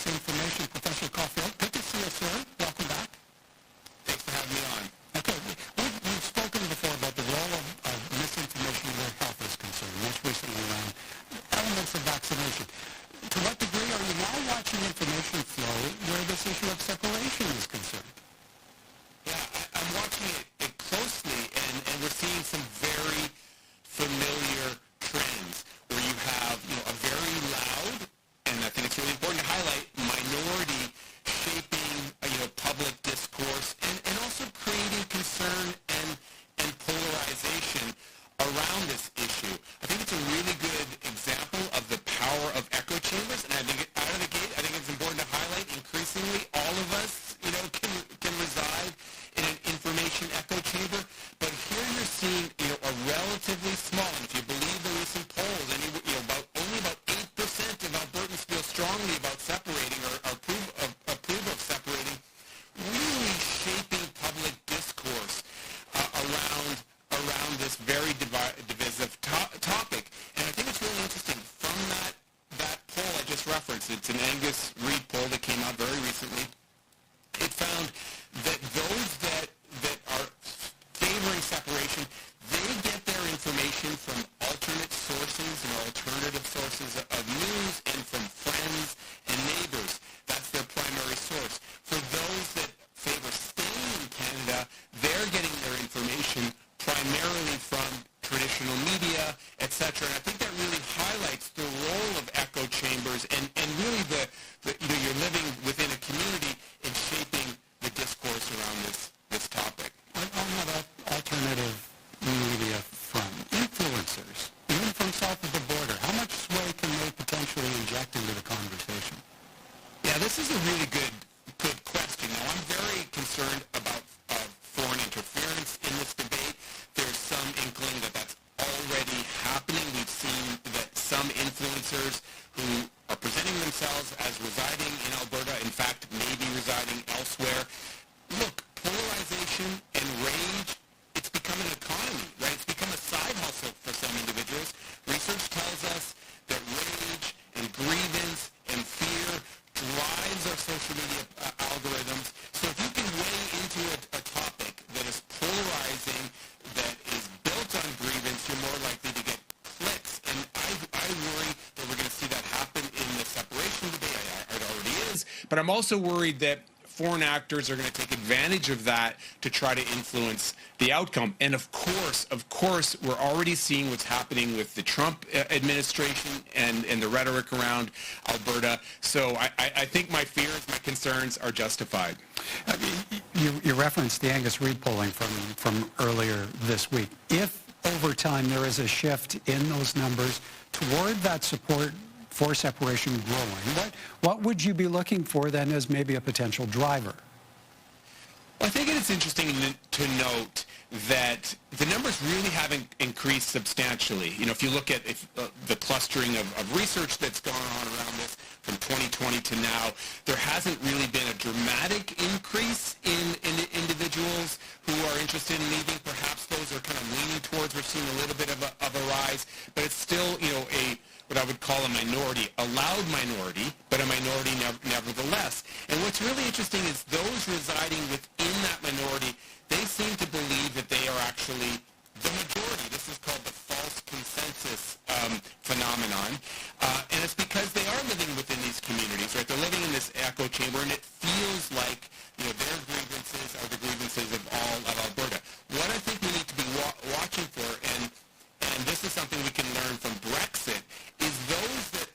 misinformation. Professor Caulfield, good to see you, sir. Welcome back. Thanks for having me on. Okay, we've spoken before about the role of misinformation where health is concerned, most recently around elements of vaccination. To what degree are you now watching information flow where this issue of separation is concerned? Yeah, I'm watching it closely, and we're seeing some very familiar trends where you have, a very loud, and I think it's really important to highlight, minority shaping, public discourse and also creating concern and polarization around this issue. I think it's a really good example of the power of echo chambers, and I think out of the gate, I think it's important to highlight increasingly all of us, can reside in an information echo chamber. But here you're seeing, a relatively small, and if you believe the recent polls, only about 8% of Albertans feel strongly about separating or approve of separating, really shaping public discourse around this very divisive topic. And I think it's really interesting from that poll I just referenced. It's an Angus Reid poll that came out very recently. It found that those that are favoring separation, they get their information from alternate sources and alternative sources of news and from friends and neighbors. That's their primary source. For those that favor staying in Canada, they're getting their information primarily from traditional media, etc. And I think that really highlights the role of echo chambers and really you're living within a community and shaping the discourse around this topic. On that alternative media front, influencers, even from south of the border, how much sway can they potentially inject into the conversation? Yeah, this is a really good question. Now, I'm very concerned about foreign interference in this debate. There's some inkling that that's already happening. We've seen that some influencers who are presenting themselves as residing in Alberta, in fact, maybe residing elsewhere. Look, polarization and rage, it's become an economy, right? It's become a side hustle for some individuals. Research tells us that rage and grievance and fear drives our social media algorithms. So if you can weigh into a topic that is polarizing, that is built on grievance, you're more likely to get clicks. And I worry that we're going to see that happen in the separation debate. It already is. But I'm also worried that foreign actors are going to take advantage of that to try to influence the outcome. And of course, we're already seeing what's happening with the Trump administration and the rhetoric around Alberta. So I think my fears, my concerns are justified. You referenced the Angus Reid polling from earlier this week. If over time there is a shift in those numbers toward that support for separation growing, what would you be looking for then as maybe a potential driver? Well, I think it's interesting to note that the numbers really haven't increased substantially. If you look at the clustering of research that's gone on around this from 2020 to now, there hasn't really been a dramatic increase in individuals who are interested in leaving. Perhaps those are kind of leaning towards, we're seeing a little bit of a rise, but it's still, what I would call a minority, a loud minority, but a minority nevertheless. And what's really interesting is those residing within that minority, they seem to believe that they are actually the majority. This is called the false consensus phenomenon. And it's because they are living within these communities, right? They're living in this echo chamber, and it feels like their grievances are the grievances of all of Alberta. What I think we need to be watching for, and this is something we can learn from Brexit, is those that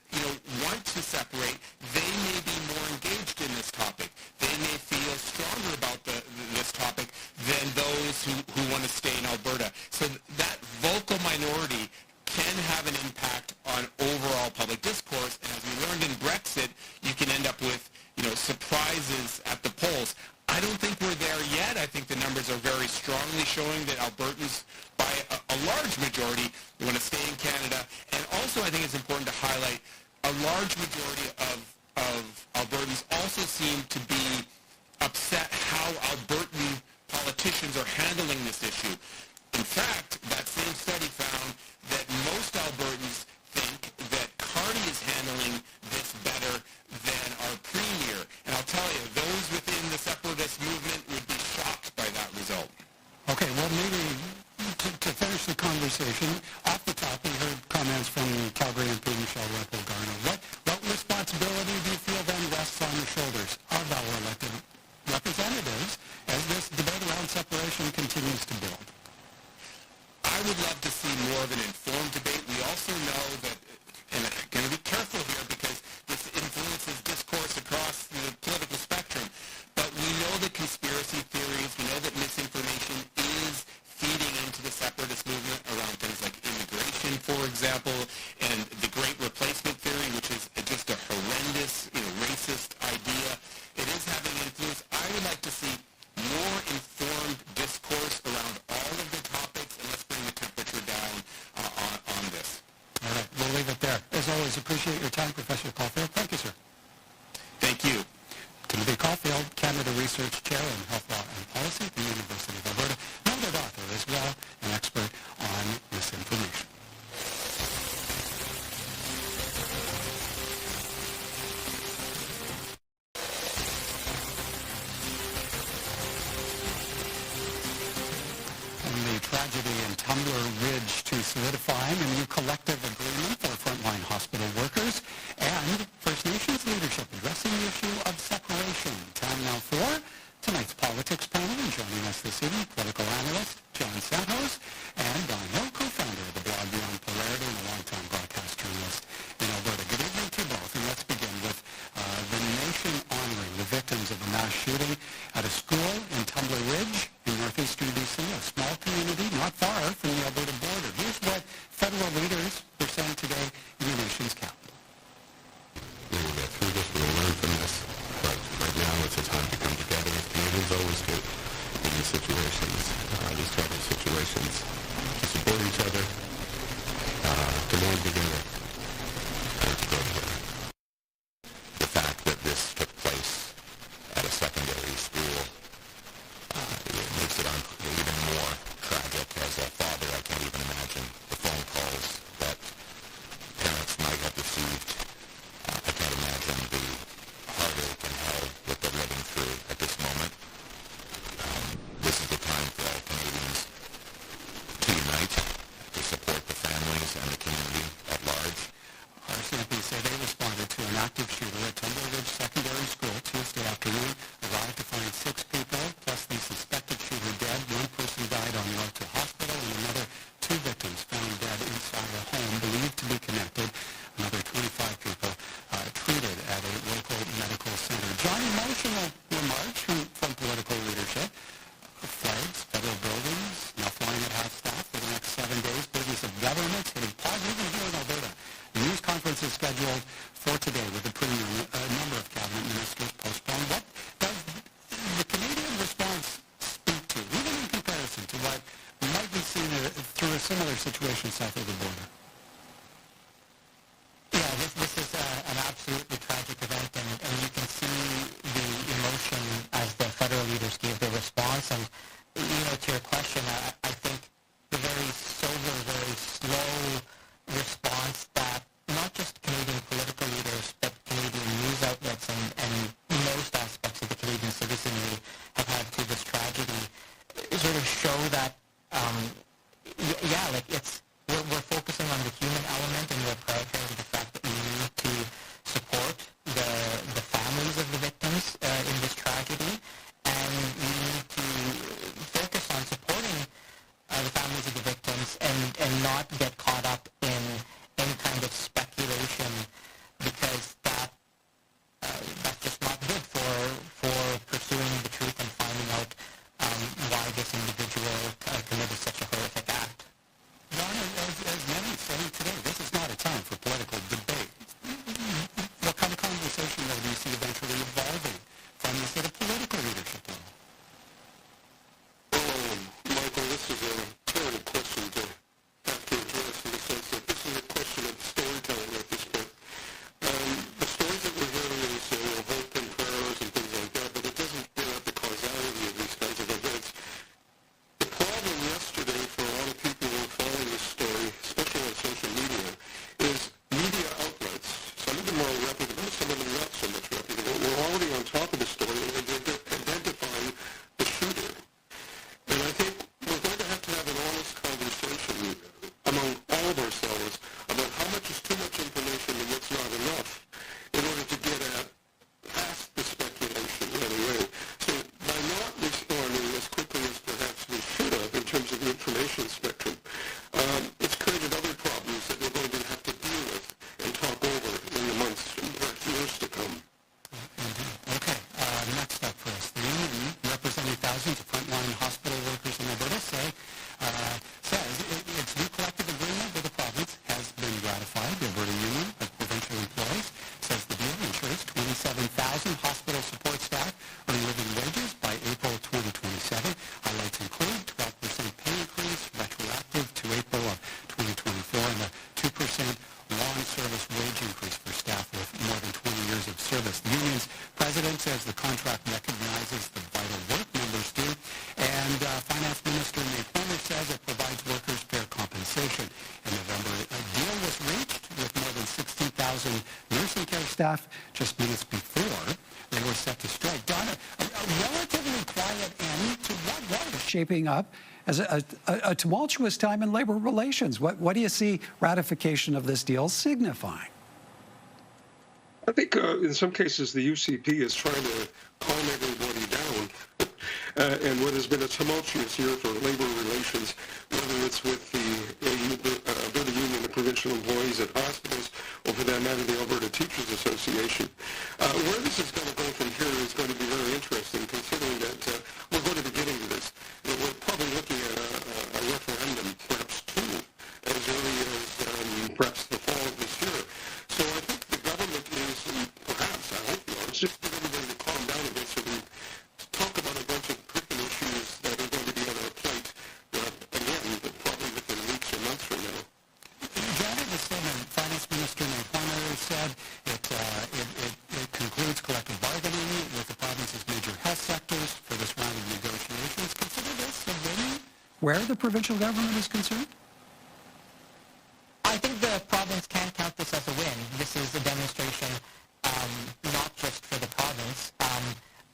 want to separate, they may be more engaged in this topic. They may feel stronger about this topic than those who want to stay in Alberta. So that vocal minority can have an impact on overall public discourse. And as we learned in Brexit, you can end up with surprises at the polls. I don't think we're there yet. I think the numbers are very strongly showing that Albertans, by a large majority, want to stay in Canada. And also, I think it's important to highlight a large majority of Albertans also seem to be upset how Albertan politicians are handling this issue. In fact, that same study found that most Albertans think that Carney is handling this better than our previous conversation. Off the top, we heard comments from Calgary MP Michelle Rempel-Garner. What responsibility do you feel then rests on the shoulders of our elected representatives as this debate around separation continues to build? I would love to see more of an informed debate. We also know that, and I'm going to be careful here because this influences discourse across the political spectrum, but we know that conspiracy theories, we know that misinformation is feeding into the separatist movement around things like immigration, for example, and the Great Replacement theory, which is just a horrendous, racist idea. It is having influence. I would like to see more informed discourse around all of the topics, and let's bring the temperature down on this. All right, we'll leave it there. As always, appreciate your time, Professor Caulfield. Thank you, sir. Thank you. Timothy Caulfield, Canada Research Chair in Health Law and Policy at the University of Alberta, noted author as well, an expert on misinformation. The tragedy in Tumbler Ridge to solidifying a new collective agreement for frontline hospital workers, and First Nations leadership addressing the issue of separation. Time now for tonight's politics panel, and joining us this evening, political analyst John Santos and Don Hill, co-founder of the blog Beyond Polarity and a longtime broadcast journalist in Alberta. Good evening to both, and let's begin with the nation honoring the victims of a mass shooting at a school in Tumbler Ridge in northeastern BC, a small community not far from the Alberta border. Here's what federal leaders were saying today in the nation's capital. We will get through this, we will learn from this, but right now it's a time to come together. Canadians always do in these situations, these troubled situations, to support each other, to mourn together, and to grow together. The fact that this took place at a secondary school it makes it even more tragic. As a father, I can't even imagine the phone calls that parents might have received. I can't imagine the heartache and hell that they're living through at this moment. This is the time for all Canadians to unite, to support the families and the community at large. RCMP say they responded to an active shooter at Tumbler Ridge Secondary School Tuesday afternoon, arrived to find 6 people, plus the suspected shooter dead. 1 person died on the road to hospital, and another 2 victims found dead inside a home believed to be connected. Another 25 people treated at a local medical center. John, emotional remarks from political leadership. Flags, federal buildings, now flying at half-staff for the next 7 days. Business of government hitting pause even here in Alberta. The news conference is scheduled for today with the Premier and a number of cabinet ministers postponed. What does the Canadian response speak to, even in comparison to what might be seen through a similar situation south of the border? Yeah, this is an absolutely tragic event, and you can see the emotion as the federal leaders gave their response. And, to your question, I think the very sober, very slow response that not just Canadian political leaders, but Canadian news outlets and most aspects of the Canadian citizenry have had to this tragedy sort of show that, we're focusing on the human element, and we're prioritizing the fact that we need to support the families of the victims in this tragedy, and we need to focus on supporting the families of the victims and not get caught up in any kind of speculation, because that's just not good for pursuing the truth and finding out why this individual hospital support staff earn living wages by April 2027. Highlights include 12% pay increase retroactive to April of 2024 and a 2% long-service wage increase for staff with more than 20 years of service. The union's president says the contract recognizes the vital work members do, and Finance Minister Nate Plummer says it provides workers fair compensation. In November, a deal was reached with more than 16,000 nursing care staff just minutes before they were set to strike. Donna, a relatively quiet end to what is shaping up as a tumultuous time in labor relations. What do you see ratification of this deal signifying? I think in some cases the UCP is trying to calm everybody down. And what has been a tumultuous year for labor relations, whether it's with the Alberta Union of Provincial Employees at hospitals or for that matter the Alberta Teachers Association. Where this is going to go from here is going to be very interesting, considering that we're going to be getting to this. We're probably looking at a referendum, perhaps two, as early as perhaps the fall of this year. So I think the government is, perhaps, I hope not, it's just for everybody to calm down a bit so we talk about a bunch of critical issues that are going to be on our plate, again, but probably within weeks or months from now. Janet, the statement Finance Minister Nate Plummer said it concludes collective bargaining with the province's major health sectors for this round of negotiations. Consider this a win where the provincial government is concerned? I think the province can count this as a win. This is a demonstration not just for the province,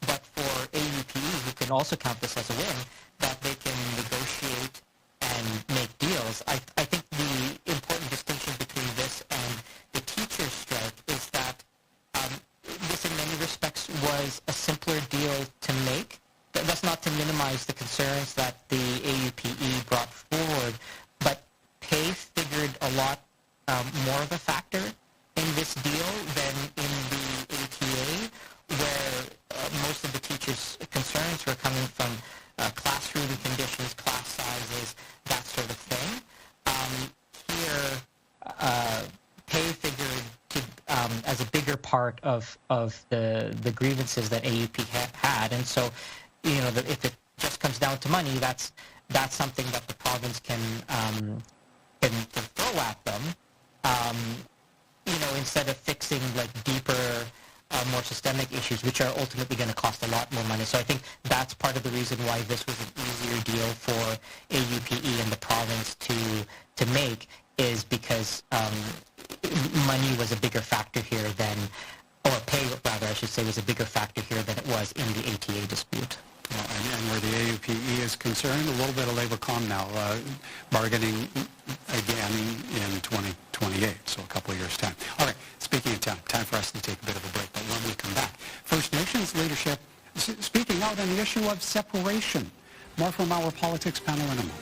but for AUPE, who can also count this as a win, that they can negotiate and make deals. I think the important distinction between this and the teachers' strike is that this in many respects was a simpler deal to make. That's not to minimize the concerns that the AUPE brought forward, but pay figured a lot more of a factor in this deal than in the ATA, where most of the teachers' concerns were coming from classroom conditions, class sizes, that sort of thing. Here, pay figured as a bigger part of the grievances that AUP had, and so if it just comes down to money, that's something that the province can throw at them. Instead of fixing like deeper, more systemic issues, which are ultimately going to cost a lot more money. So I think that's part of the reason why this was an easier deal for AUPE and the province to make, is because money was a bigger factor here than, or pay rather, I should say, was a bigger factor here than it was in the ATA dispute. And where the AUPE is concerned, a little bit of labor calm now, bargaining again in 2028, so a couple of years' time. All right, speaking of time for us to take a bit of a break, but when we come back, First Nations leadership speaking out on the issue of separation. More from our politics panel in a moment.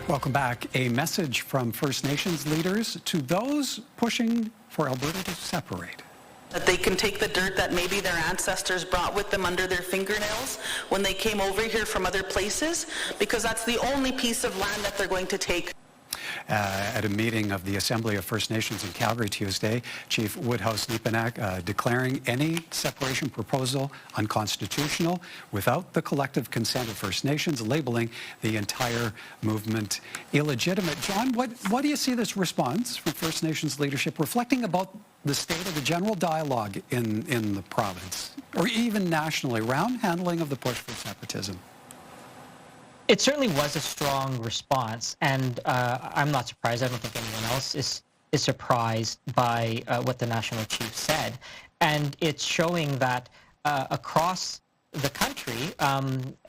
Welcome back. A message from First Nations leaders to those pushing for Alberta to separate. That they can take the dirt that maybe their ancestors brought with them under their fingernails when they came over here from other places, because that's the only piece of land that they're going to take. At a meeting of the Assembly of First Nations in Calgary Tuesday, Chief Woodhouse Nepinak declaring any separation proposal unconstitutional without the collective consent of First Nations, labeling the entire movement illegitimate. John, what do you see this response from First Nations leadership reflecting about the state of the general dialogue in the province, or even nationally, around handling of the push for separatism? It certainly was a strong response, and I'm not surprised. I don't think anyone else is surprised by what the national chief said. And it's showing that across the country,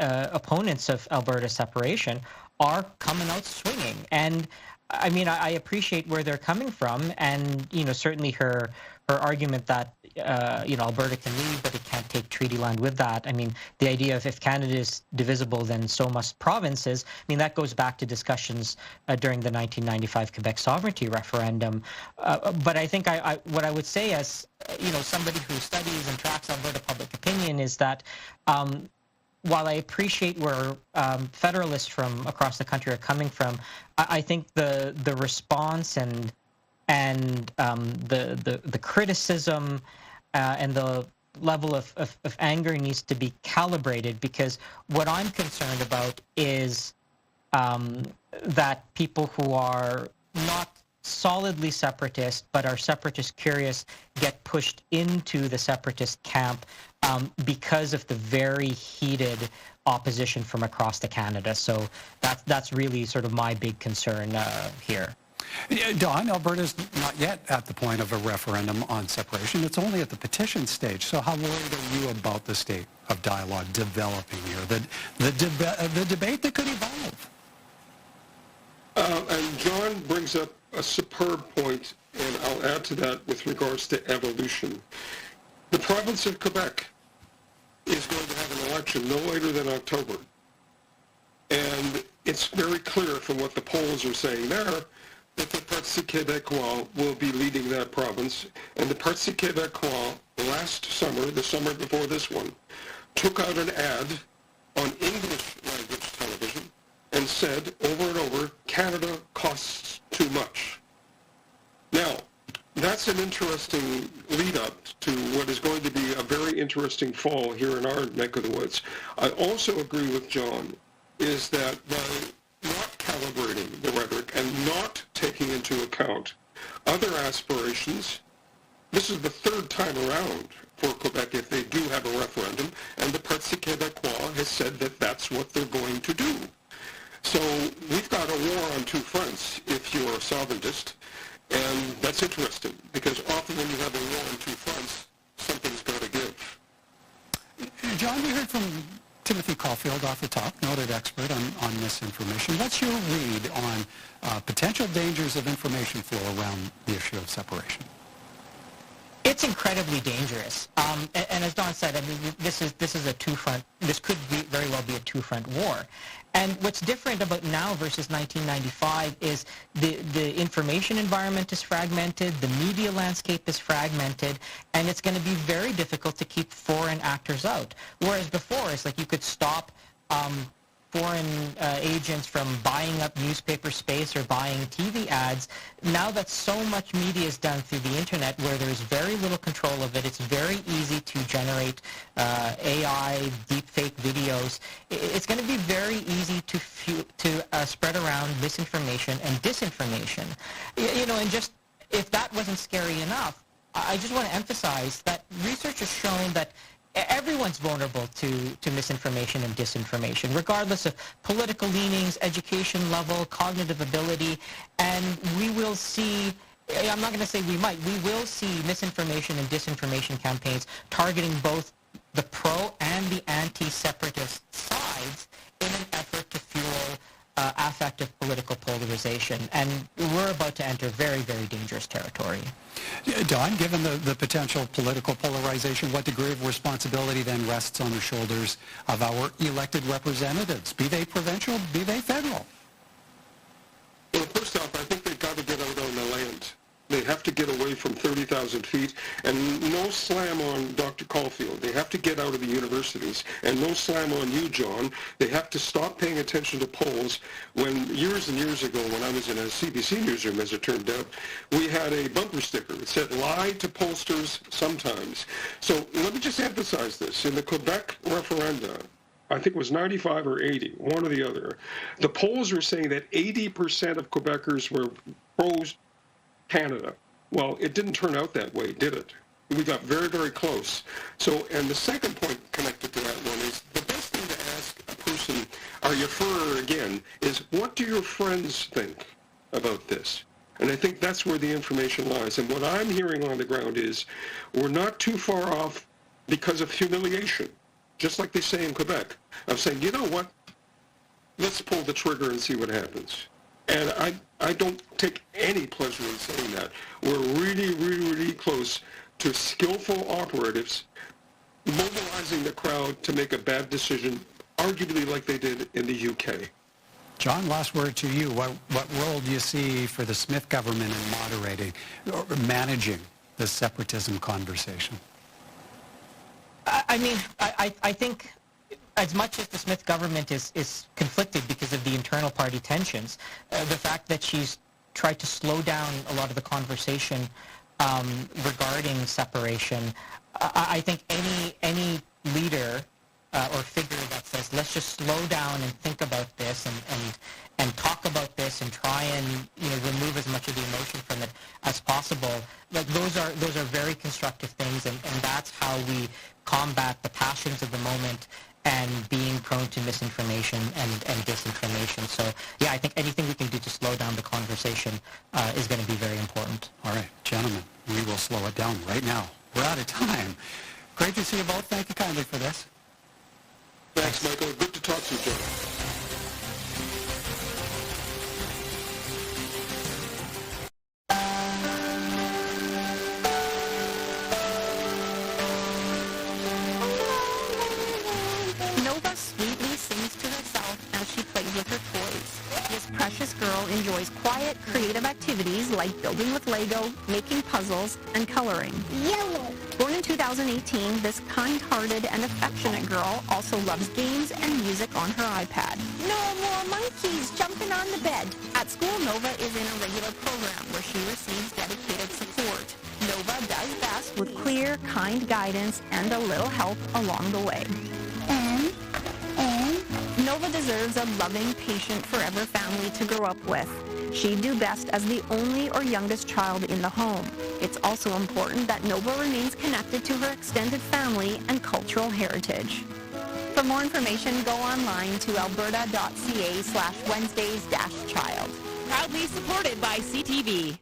opponents of Alberta separation are coming out swinging. And I mean, I appreciate where they're coming from, and certainly her argument that Alberta can leave, but it can't take treaty land with that. I mean, the idea of if Canada is divisible, then so must provinces. I mean, that goes back to discussions during the 1995 Quebec sovereignty referendum. But I think what I would say, as somebody who studies and tracks Alberta public opinion, is that while I appreciate where federalists from across the country are coming from, I think the response and the criticism and the level of anger needs to be calibrated, because what I'm concerned about is that people who are not solidly separatist but are separatist curious get pushed into the separatist camp because of the very heated opposition from across the Canada. So that's really sort of my big concern here. Yeah, Don, Alberta's not yet at the point of a referendum on separation. It's only at the petition stage. So how worried are you about the state of dialogue developing here, the debate that could evolve? And John brings up a superb point, and I'll add to that with regards to evolution. The province of Quebec is going to have an election no later than October. And it's very clear from what the polls are saying there that the Parti Québécois will be leading that province. And the Parti Québécois last summer, the summer before this one, took out an ad on English language television and said over and over, Canada costs too much. Now, that's an interesting lead-up to what is going to be a very interesting fall here in our neck of the woods. I also agree with John, is that by not calibrating the rhetoric and not taking into account other aspirations, this is the third time around for Quebec if they do have a referendum, and the Parti Québécois has said that that's what they're going to do. So we've got a war on two fronts if you're a sovereigntist, and that's interesting, because often when you have a war on two fronts, something's got to give. John, we heard from Timothy Caulfield off the top, noted expert on misinformation. What's your read on potential dangers of information flow around the issue of separation? It's incredibly dangerous, and as Don said, I mean, this is a two-front. This could very well be a two-front war. And what's different about now versus 1995 is the information environment is fragmented, the media landscape is fragmented, and it's going to be very difficult to keep foreign actors out. Whereas before, it's like you could stop foreign agents from buying up newspaper space or buying TV ads. Now that so much media is done through the internet where there's very little control of it, it's very easy to generate AI deepfake videos. It's going to be very easy to spread around misinformation and disinformation. You know, and just if that wasn't scary enough, I just want to emphasize that research has shown that everyone's vulnerable to misinformation and disinformation, regardless of political leanings, education level, cognitive ability, and we will see, I'm not going to say we might, we will see misinformation and disinformation campaigns targeting both the pro and the anti-separatist sides in an effort to fuel affective political polarization. And we're about to enter very, very dangerous territory. Don, given the potential political polarization, what degree of responsibility then rests on the shoulders of our elected representatives, be they provincial, be they federal? Well, first off, I think they've got to get out on the land. They have to get away from 30,000 feet, and no slam on Dr. Caulfield. They have to get out of the universities, and no slam on you, John. They have to stop paying attention to polls. When years and years ago, when I was in a CBC newsroom, as it turned out, we had a bumper sticker that said, lie to pollsters sometimes. So let me just emphasize this. In the Quebec referenda, I think it was 95 or 80, one or the other, the polls were saying that 80% of Quebecers were pro-Canada. Well, it didn't turn out that way, did it? We got very, very close. So, and the second point connected to that one is the best thing to ask a person, are you for or again, is what do your friends think about this? And I think that's where the information lies. And what I'm hearing on the ground is we're not too far off because of humiliation, just like they say in Quebec, of saying, you know what, let's pull the trigger and see what happens. And I don't take any pleasure in saying that. We're really, really, really close to skillful operatives mobilizing the crowd to make a bad decision, arguably like they did in the UK. John, last word to you. What role do you see for the Smith government in moderating or managing the separatism conversation? I mean, I think as much as the Smith government is conflicted because of the internal party tensions, the fact that she's tried to slow down a lot of the conversation regarding separation, I think any leader or figure that says, let's just slow down and think about this and talk about this and try and remove as much of the emotion from it as possible, like those are very constructive things, and that's how we combat the passions of the moment and being prone to misinformation and disinformation. So yeah, I think anything we can do to slow down the conversation is going to be very important. All right, gentlemen, we will slow it down right now. We're out of time. Great to see you both. Thank you kindly for this. Thanks, Michael. Good to talk to you, John. Nova sweetly sings to herself as she plays with her toys. This precious girl enjoys quiet, creative activities like building with Lego, making puzzles, and coloring. Yellow. Born in 2018, this kind-hearted and affectionate girl also loves games and music on her iPad. No more monkeys jumping on the bed. At school, Nova is in a regular program where she receives dedicated support. Nova does best with clear, kind guidance and a little help along the way. And Nova deserves a loving, patient, forever family to grow up with. She'd do best as the only or youngest child in the home. It's also important that Nova remains connected to her extended family and cultural heritage. For more information, go online to alberta.ca/Wednesdays-child. Proudly supported by CTV.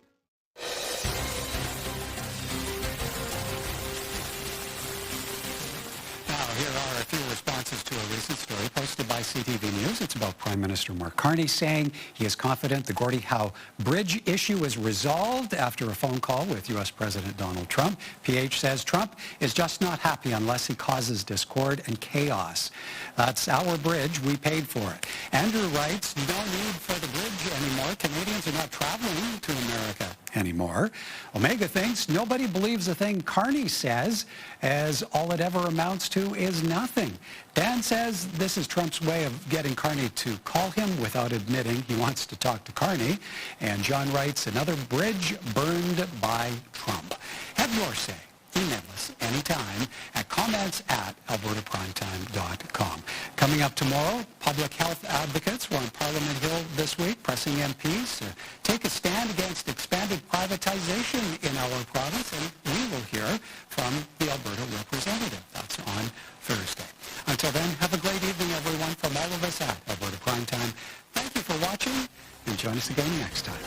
Now, here are a few responses to a recent story posted by CTV News. It's about Prime Minister Mark Carney saying he is confident the Gordie Howe Bridge issue is resolved after a phone call with U.S. President Donald Trump. PH says Trump is just not happy unless he causes discord and chaos. That's our bridge. We paid for it. Andrew writes, no need for the bridge anymore. Canadians are not traveling to America anymore. Omega thinks nobody believes a thing Carney says, as all it ever amounts to is nothing. Dan says this is Trump's way of getting Carney to call him without admitting he wants to talk to Carney. And John writes, another bridge burned by Trump. Have your say. Email us anytime at comments@albertaprimetime.com. Coming up tomorrow, public health advocates were on Parliament Hill this week, pressing MPs to take a stand against expanded privatization in our province, and we will hear from the Alberta representative. That's on Thursday. Until then, have a great evening, everyone, from all of us at Alberta Primetime. Thank you for watching, and join us again next time.